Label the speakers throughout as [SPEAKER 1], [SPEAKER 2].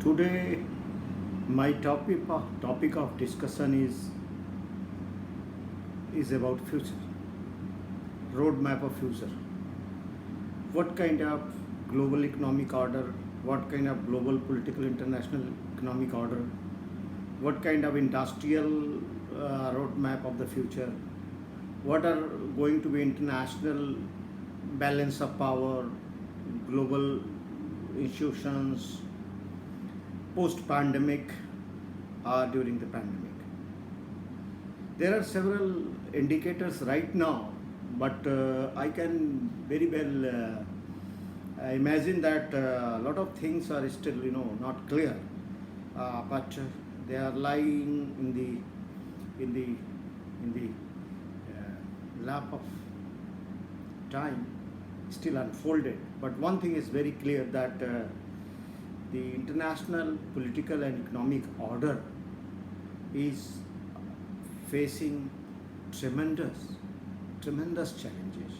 [SPEAKER 1] Today, my topic of discussion is about future, roadmap of future. What kind of global economic order? What kind of global political international economic order? What kind of industrial roadmap of the future? What are going to be international balance of power, global institutions, post pandemic or during the pandemic? There are several indicators right now, but I can very well imagine that a lot of things are still, not clear, but they are lying in the lap of time, still unfolded. But one thing is very clear that the international political and economic order is facing tremendous challenges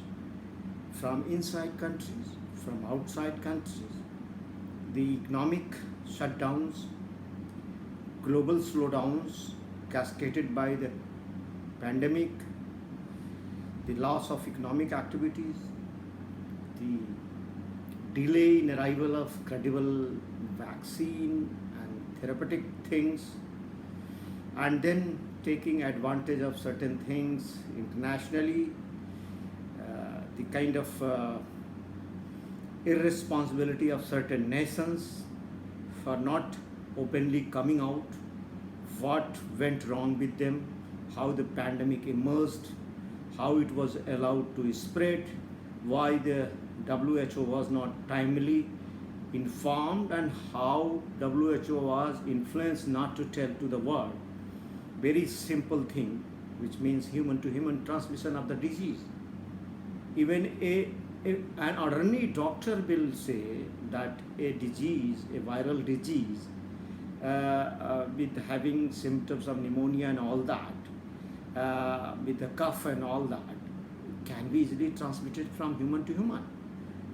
[SPEAKER 1] from inside countries, from outside countries. The economic shutdowns, global slowdowns cascaded by the pandemic, the loss of economic activities, the delay in arrival of credible vaccine and therapeutic things, and then taking advantage of certain things internationally, the kind of irresponsibility of certain nations for not openly coming out what went wrong with them, how the pandemic emerged, how it was allowed to spread, why the WHO was not timely informed, and how WHO was influenced not to tell to the world very simple thing, which means human to human transmission of the disease. Even an ordinary doctor will say that a disease, a viral disease, with having symptoms of pneumonia and all that, with the cough and all that, can be easily transmitted from human to human.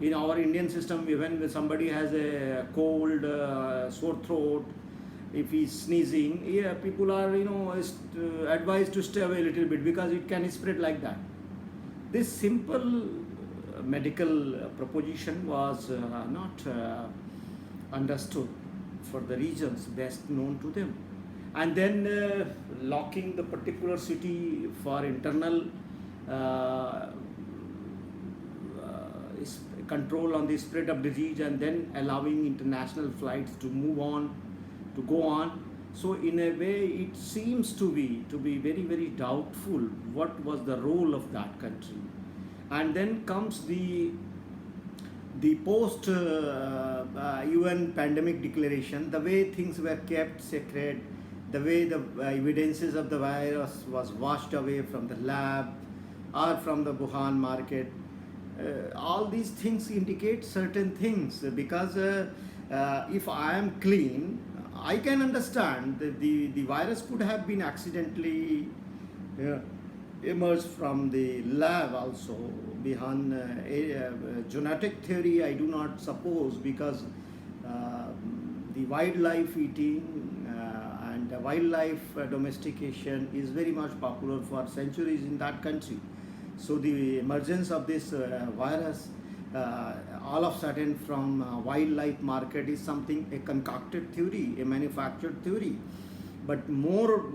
[SPEAKER 1] In our Indian system, even when somebody has a cold, sore throat, if he's sneezing, yeah, people are advised to stay away a little bit because it can spread like that. This simple medical proposition was not understood for the regions best known to them, and then locking the particular city for internal control on the spread of disease, and then allowing international flights to move on, to go on. So in a way, it seems to be very very doubtful what was the role of that country. And then comes the post UN pandemic declaration, the way things were kept secret, the way the evidences of the virus was washed away from the lab or from the Wuhan market. All these things indicate certain things, because if I am clean, I can understand that the virus could have been accidentally emerged from the lab also. Behind genetic theory, I do not suppose, because the wildlife eating and wildlife domestication is very much popular for centuries in that country. So the emergence of this virus, all of a sudden from wildlife market, is something, a concocted theory, a manufactured theory. But more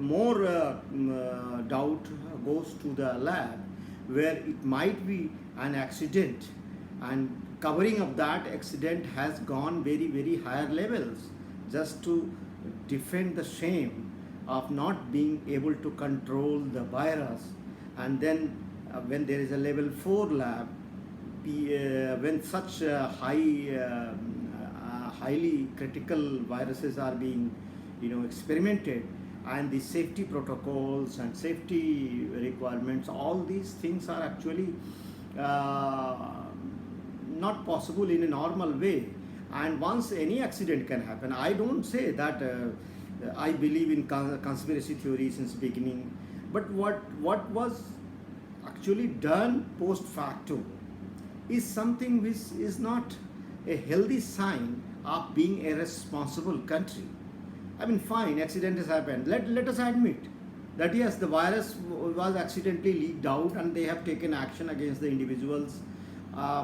[SPEAKER 1] doubt goes to the lab, where it might be an accident, and covering of that accident has gone very very higher levels, just to defend the shame of not being able to control the virus. And then when there is a level 4 lab, when such highly critical viruses are being experimented, and the safety protocols and safety requirements, all these things are actually not possible in a normal way. And once any accident can happen, I don't say that I believe in conspiracy theory since beginning, but what was actually done post facto is something which is not a healthy sign of being a responsible country. I mean, fine, accident has happened. Let us admit that yes, the virus was accidentally leaked out, and they have taken action against the individuals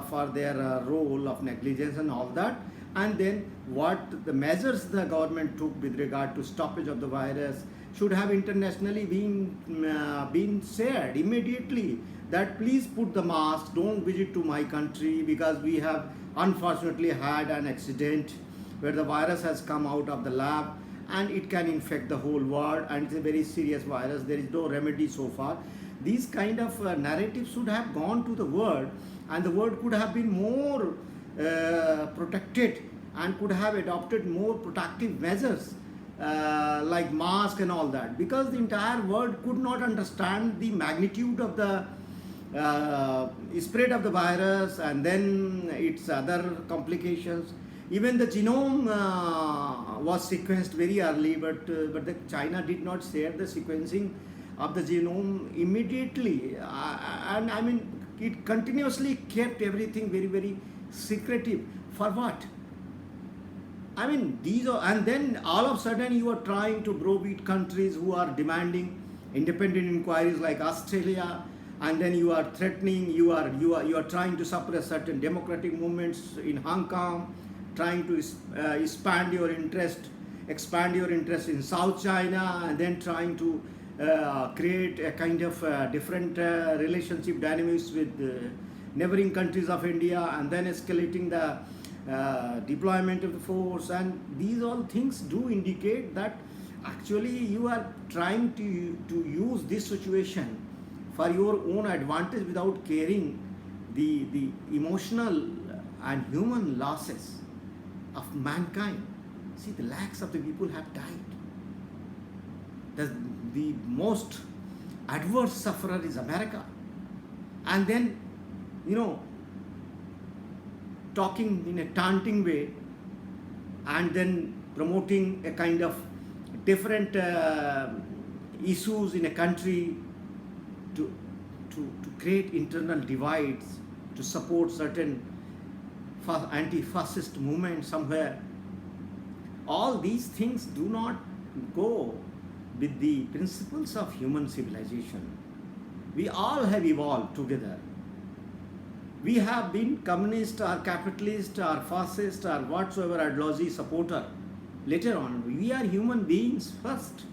[SPEAKER 1] for their role of negligence and all that. And then what the measures the government took with regard to stoppage of the virus should have internationally been shared immediately, that please put the mask, don't visit to my country, because we have unfortunately had an accident where the virus has come out of the lab and it can infect the whole world, and it's a very serious virus, there is no remedy so far. These kind of narratives should have gone to the world, and the world could have been more protected and could have adopted more protective measures like mask and all that, because the entire world could not understand the magnitude of the spread of the virus and then its other complications. Even the genome was sequenced very early, but the China did not share the sequencing of the genome immediately, and I mean it continuously kept everything very very secretive. For what? I mean, these are, and then all of a sudden you are trying to browbeat countries who are demanding independent inquiries like Australia, and then you are threatening, you are trying to suppress certain democratic movements in Hong Kong, trying to expand your interest in South China, and then trying to create a kind of different relationship dynamics with neighboring countries of India, and then escalating the deployment of the force. And these all things do indicate that actually you are trying to use this situation for your own advantage without caring the emotional and human losses of mankind. See, the lakhs of the people have died. The most adverse sufferer is America. And then, talking in a taunting way and then promoting a kind of different issues in a country to create internal divides, to support certain anti-fascist movement somewhere. All these things do not go with the principles of human civilization. We all have evolved together. We have been communist or capitalist or fascist or whatsoever ideology supporter. Later on, we are human beings first.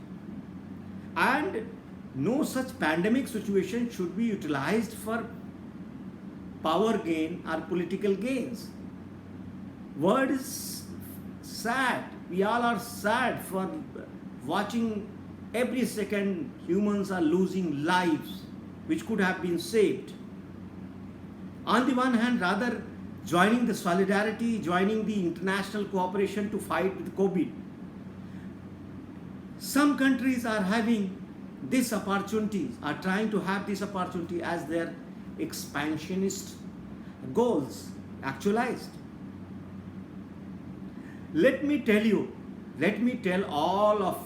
[SPEAKER 1] And no such pandemic situation should be utilized for power gain or political gains. World is sad. We all are sad for watching every second humans are losing lives which could have been saved. On the one hand, rather joining the solidarity, joining the international cooperation to fight with COVID, some countries are having this opportunity, are trying to have this opportunity as their expansionist goals actualized. Let me tell all of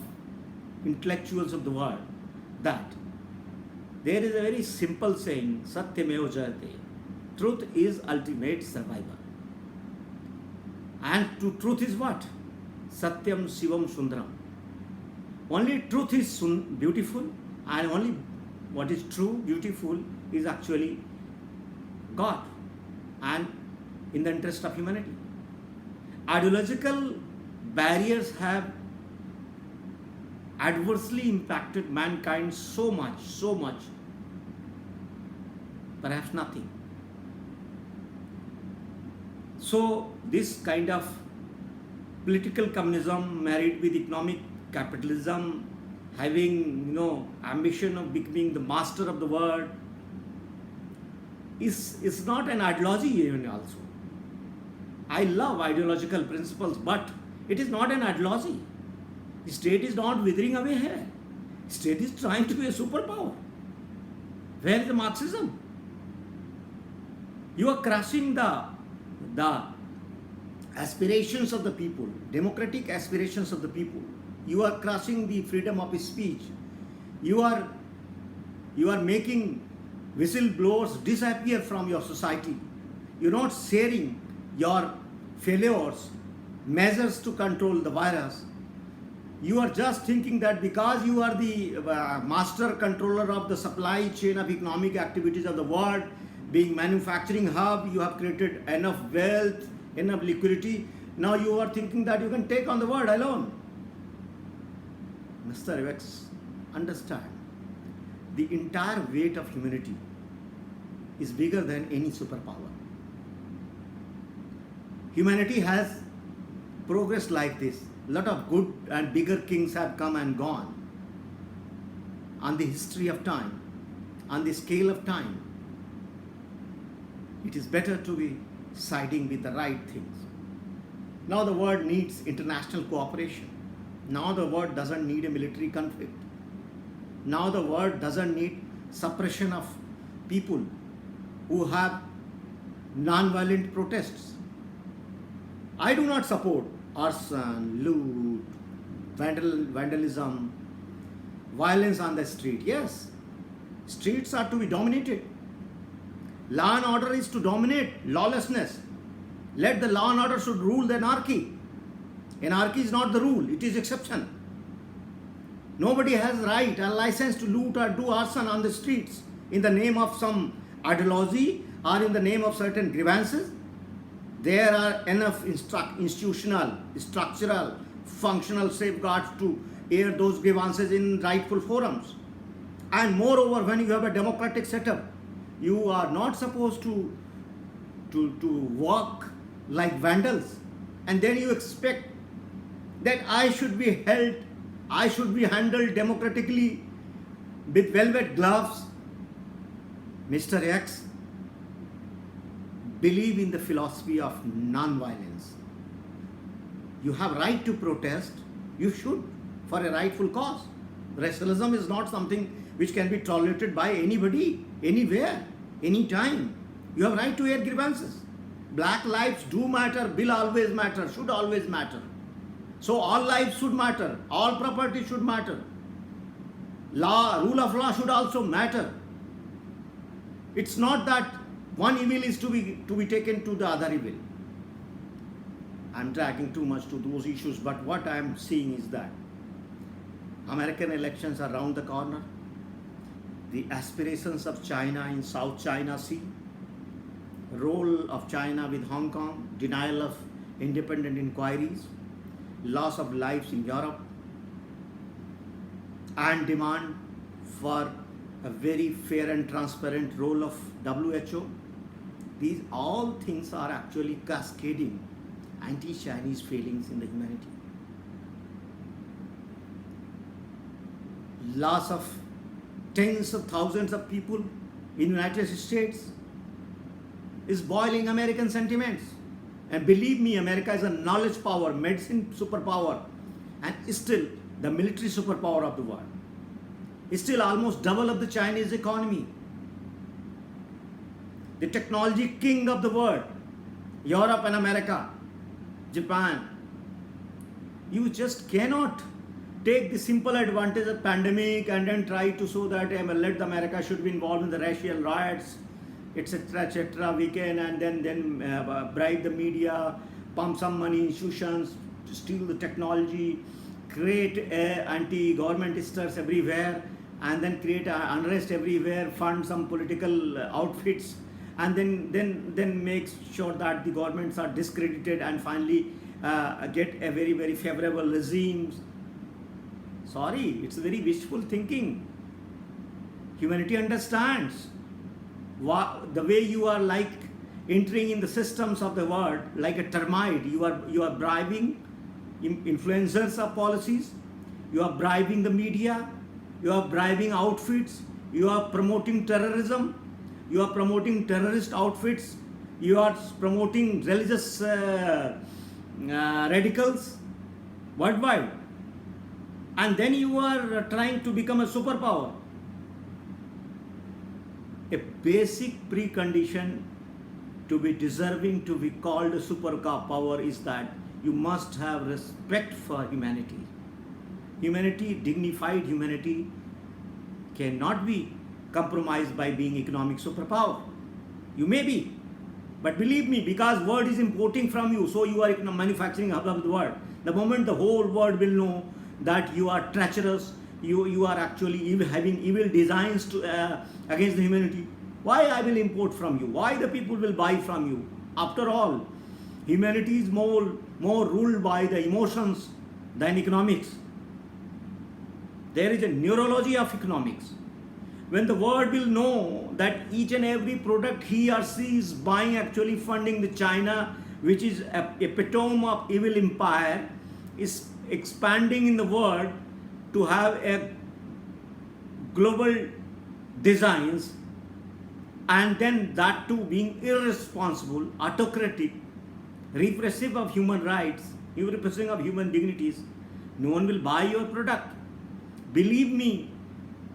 [SPEAKER 1] intellectuals of the world that there is a very simple saying, Satyameva Jayate. Truth is ultimate survival. And truth is what? Satyam Shivam Sundaram. Only truth is beautiful, and only what is true, beautiful, is actually God and in the interest of humanity. Ideological barriers have adversely impacted mankind so much, perhaps nothing. So this kind of political communism married with economic capitalism, having ambition of becoming the master of the world, is not an ideology even also. I love ideological principles, but it is not an ideology. The state is not withering away here. The state is trying to be a superpower. Where is the Marxism? You are crushing the aspirations of the people, democratic aspirations of the people. You are crushing the freedom of speech. You are making whistleblowers disappear from your society. You're not sharing your failures measures to control the virus. You are just thinking that because you are the master controller of the supply chain of economic activities of the world, being manufacturing hub, you have created enough wealth, enough liquidity. Now you are thinking that you can take on the world alone. Mr. X, understand, the entire weight of humanity is bigger than any superpower. Humanity has progressed like this. A lot of good and bigger kings have come and gone on the history of time, on the scale of time. It is better to be siding with the right things. Now the world needs international cooperation. Now the world doesn't need a military conflict. Now the world doesn't need suppression of people who have non-violent protests. I do not support arson, loot, vandalism, violence on the street. Yes, streets are to be dominated. Law and order is to dominate lawlessness. Let the law and order should rule the anarchy. Anarchy is not the rule, it is exception. Nobody has right and license to loot or do arson on the streets in the name of some ideology or in the name of certain grievances. There are enough institutional, structural, functional safeguards to air those grievances in rightful forums. And moreover, when you have a democratic setup, you are not supposed to walk like vandals, and then you expect that I should be held, I should be handled democratically with velvet gloves. Mr. X, believe in the philosophy of non-violence. You have right to protest, you should, for a rightful cause. Racialism is not something which can be tolerated by anybody, anywhere, anytime. You have right to air grievances. Black lives do matter, will always matter, should always matter. So all lives should matter, all property should matter. Law, rule of law should also matter. It's not that one evil is to be taken to the other evil. I'm tracking too much to those issues, but what I'm seeing is that American elections are around the corner. The aspirations of China in South China Sea, role of China with Hong Kong, denial of independent inquiries, loss of lives in Europe, and demand for a very fair and transparent role of WHO. These all things are actually cascading anti-Chinese feelings in the humanity. Loss of tens of thousands of people in the United States is boiling American sentiments. And believe me, America is a knowledge power, medicine superpower, and still the military superpower of the world. It's still almost double of the Chinese economy. The technology king of the world, Europe and America, Japan. You just cannot take the simple advantage of pandemic and then try to show that let America should be involved in the racial riots, etc. We can and then bribe the media, pump some money institutions, to steal the technology, create anti-government stirs everywhere, and then create unrest everywhere, fund some political outfits, and then make sure that the governments are discredited and finally get a very, very favorable regimes. Sorry, it's very wishful thinking. Humanity understands the way you are like entering in the systems of the world like a termite. You are bribing influencers of policies, you are bribing the media, you are bribing outfits, you are promoting terrorism, you are promoting terrorist outfits, you are promoting religious radicals worldwide, and then you are trying to become a superpower. A basic precondition to be deserving to be called a superpower is that you must have respect for humanity. Humanity, dignified humanity, cannot be compromised by being economic superpower. You may be, But believe me, because world is importing from you, so you are manufacturing hub of the world. The moment the whole world will know that you are treacherous, you are actually having evil designs against the humanity. Why I will import from you? Why the people will buy from you? After all, humanity is more ruled by the emotions than economics. There is a neurology of economics. When the world will know that each and every product he or she is buying actually funding the China, which is a epitome of evil empire, is expanding in the world to have a global designs, and then that too being irresponsible, autocratic, repressive of human rights, repressive of human dignities, no one will buy your product. Believe me,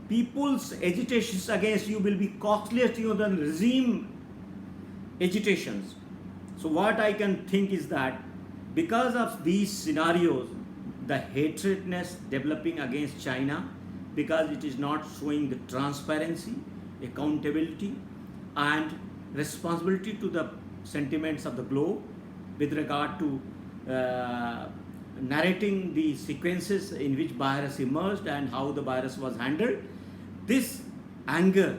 [SPEAKER 1] people's agitations against you will be costlier to you than regime agitations. So what I can think is that because of these scenarios, the hatredness developing against China, because it is not showing the transparency, accountability, and responsibility to the sentiments of the globe with regard to narrating the sequences in which virus emerged and how the virus was handled. This anger,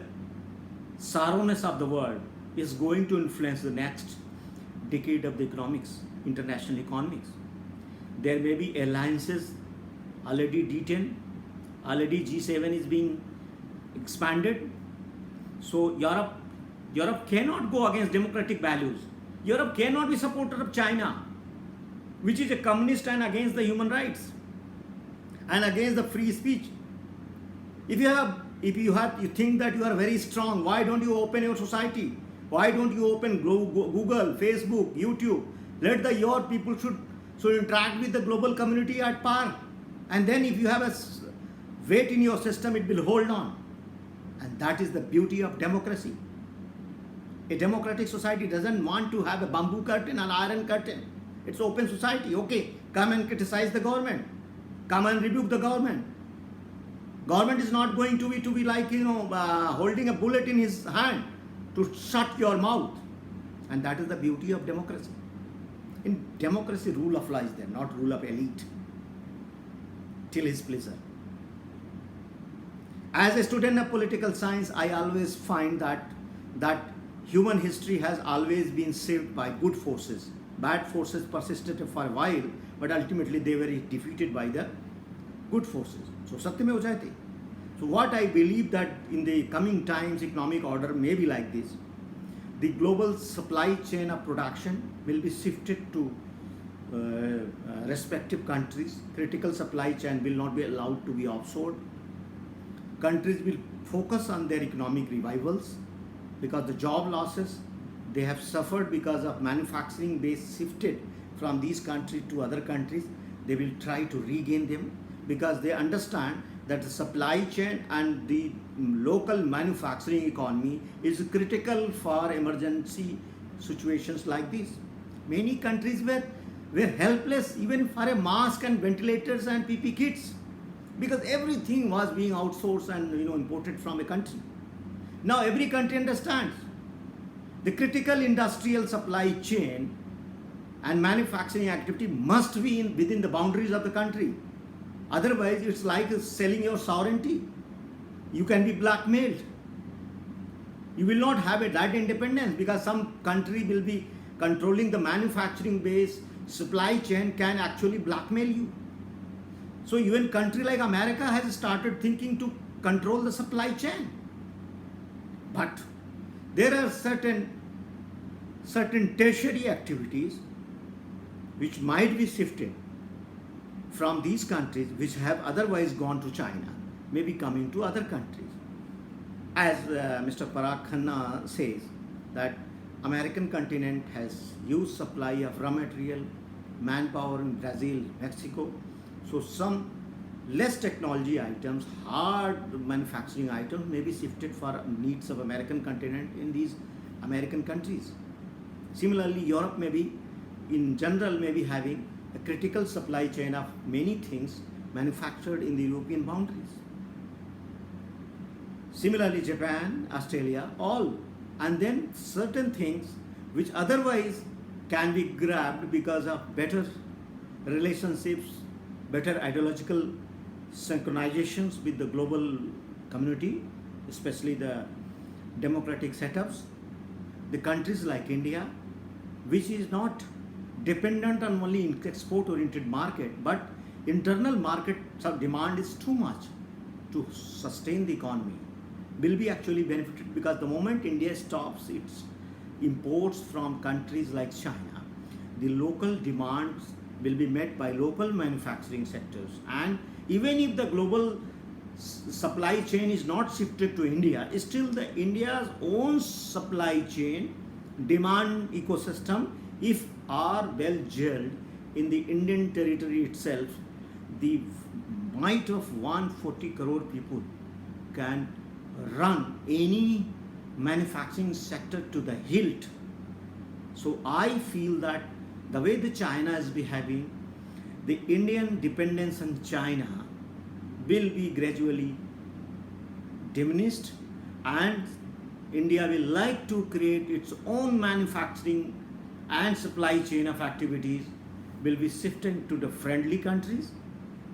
[SPEAKER 1] sorrowness of the world is going to influence the next decade of the economics, international economics. There may be alliances already D10, already G7 is being expanded. So Europe cannot go against democratic values. Europe cannot be supporter of China, which is a communist and against the human rights and against the free speech. If you think that you are very strong, why don't you open your society? Why don't you open Google, Facebook, YouTube? Let your people should interact with the global community at par. And then if you have a weight in your system, it will hold on. And that is the beauty of democracy. A democratic society doesn't want to have a bamboo curtain, an iron curtain. It's open society. Okay, come and criticize the government. Come and rebuke the government. Government is not going to be like, holding a bullet in his hand to shut your mouth. And that is the beauty of democracy. In democracy, rule of law is there, not rule of elite. Till his pleasure. As a student of political science, I always find that human history has always been shaped by good forces. Bad forces persisted for a while, but ultimately they were defeated by the good forces. So Satyameva Jayate. So what I believe that in the coming times, economic order may be like this. The global supply chain of production will be shifted to respective countries. Critical supply chain will not be allowed to be offshored. Countries will focus on their economic revivals because the job losses they have suffered because of manufacturing base shifted from these countries to other countries. They will try to regain them because they understand that the supply chain and the local manufacturing economy is critical for emergency situations like this. Many countries were helpless even for a mask and ventilators and PP kits because everything was being outsourced and imported from a country. Now every country understands the critical industrial supply chain and manufacturing activity must be within the boundaries of the country. Otherwise, it's like selling your sovereignty. You can be blackmailed. You will not have that independence because some country will be controlling the manufacturing base, supply chain can actually blackmail you. So even country like America has started thinking to control the supply chain. But there are certain tertiary activities which might be shifted from these countries which have otherwise gone to China, may be coming to other countries. As Mr. Parag Khanna says that American continent has huge supply of raw material, manpower in Brazil, Mexico. So some less technology items, hard manufacturing items may be shifted for needs of American continent in these American countries. Similarly, Europe may be, in general, may be having a critical supply chain of many things manufactured in the European boundaries. Similarly, Japan, Australia, all. And then certain things which otherwise can be grabbed because of better relationships, better ideological synchronizations with the global community, especially the democratic setups. The countries like India, which is not dependent on only export oriented market, but internal market demand is too much to sustain the economy, will be actually benefited, because the moment India stops its imports from countries like China, the local demands will be met by local manufacturing sectors. And even if the global supply chain is not shifted to India, still the India's own supply chain demand ecosystem, if are well gelled in the Indian territory itself, the might of 140 crore people can run any manufacturing sector to the hilt. So I feel that the way the China is behaving, the Indian dependence on China will be gradually diminished, and India will like to create its own manufacturing and supply chain of activities, will be shifting to the friendly countries,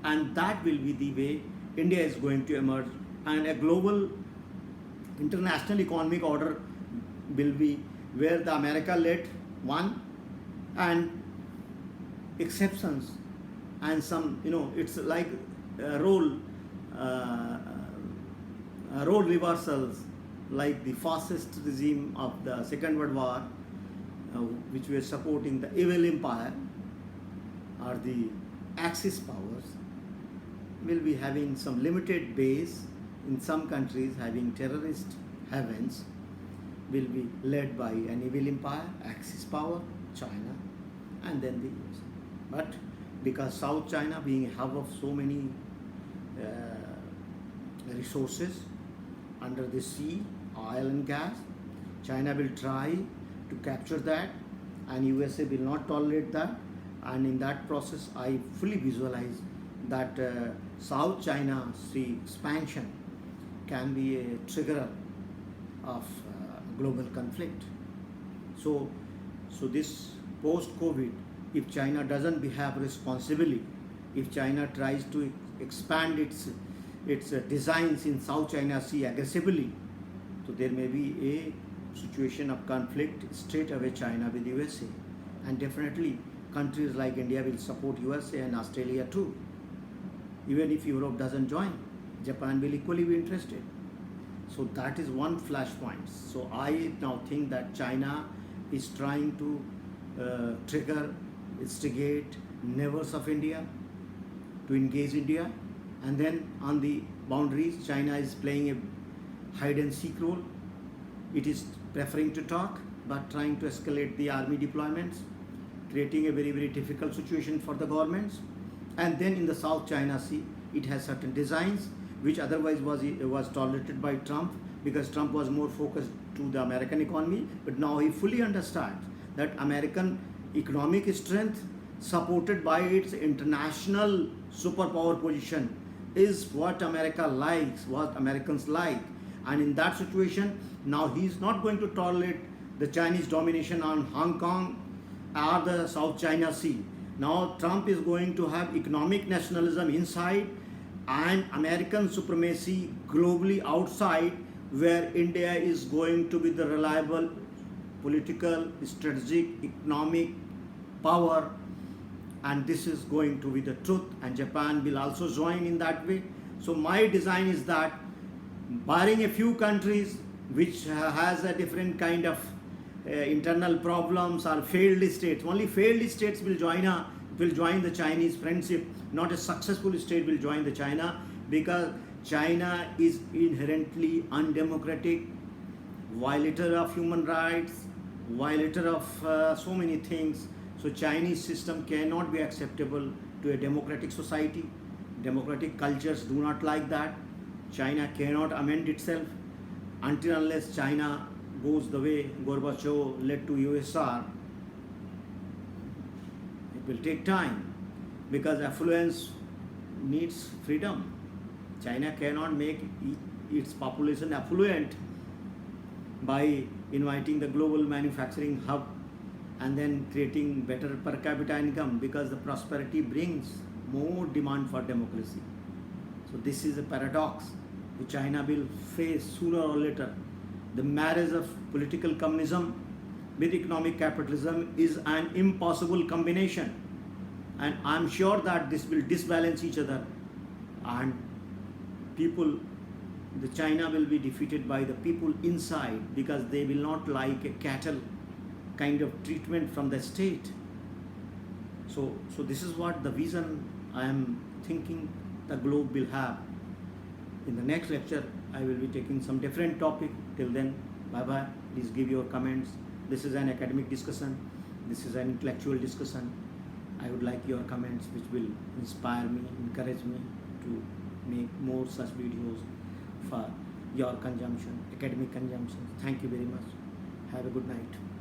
[SPEAKER 1] and that will be the way India is going to emerge, and a global international economic order will be where the America led one, and exceptions and some, it's like role reversals, like the fascist regime of the Second World War, which were supporting the evil empire, or the Axis powers, will be having some limited base in some countries, having terrorist havens, will be led by an evil empire, Axis power, China, and then the US. But because South China being a hub of so many resources under the sea, oil and gas, China will try to capture that, and USA will not tolerate that. And in that process, I fully visualize that South China Sea expansion can be a trigger of global conflict. So this post-COVID, if China doesn't behave responsibly, if China tries to expand its designs in South China Sea aggressively, so there may be a situation of conflict straight away China with USA, and definitely countries like India will support USA and Australia too. Even if Europe doesn't join, Japan will equally be interested. So that is one flashpoint. So I now think that China is trying to trigger, instigate neighbors of India to engage India, and then on the boundaries, China is playing a hide and seek role. It is preferring to talk, but trying to escalate the army deployments, creating a very, very difficult situation for the governments. And then in the South China Sea, it has certain designs which otherwise was tolerated by Trump, because Trump was more focused to the American economy, but now he fully understands that American economic strength supported by its international superpower position is what America likes, what Americans like. And in that situation, now he is not going to tolerate the Chinese domination on Hong Kong or the South China Sea. Now Trump is going to have economic nationalism inside and American supremacy globally outside, where India is going to be the reliable political, strategic, economic power, and this is going to be the truth, and Japan will also join in that way. So my design is that, barring a few countries which has a different kind of internal problems or failed states, only failed states will join the Chinese friendship. Not a successful state will join the China, because China is inherently undemocratic, violator of human rights, violator of so many things. So Chinese system cannot be acceptable to a democratic society. Democratic cultures do not like that. China cannot amend itself until unless China goes the way Gorbachev led to USSR. It will take time, because affluence needs freedom. China cannot make its population affluent by inviting the global manufacturing hub, and then creating better per capita income, because the prosperity brings more demand for democracy. So this is a paradox which China will face sooner or later. The marriage of political communism with economic capitalism is an impossible combination, and I'm sure that this will disbalance each other, and people, the China will be defeated by the people inside, because they will not like a cattle kind of treatment from the state. So this is what the vision I am thinking the globe will have. In the next lecture, I will be taking some different topic. Till then, bye bye. Please give your comments. This is an academic discussion. This is an intellectual discussion. I would like your comments, which will inspire me, encourage me to make more such videos for your consumption, academic consumption. Thank you very much. Have a good night.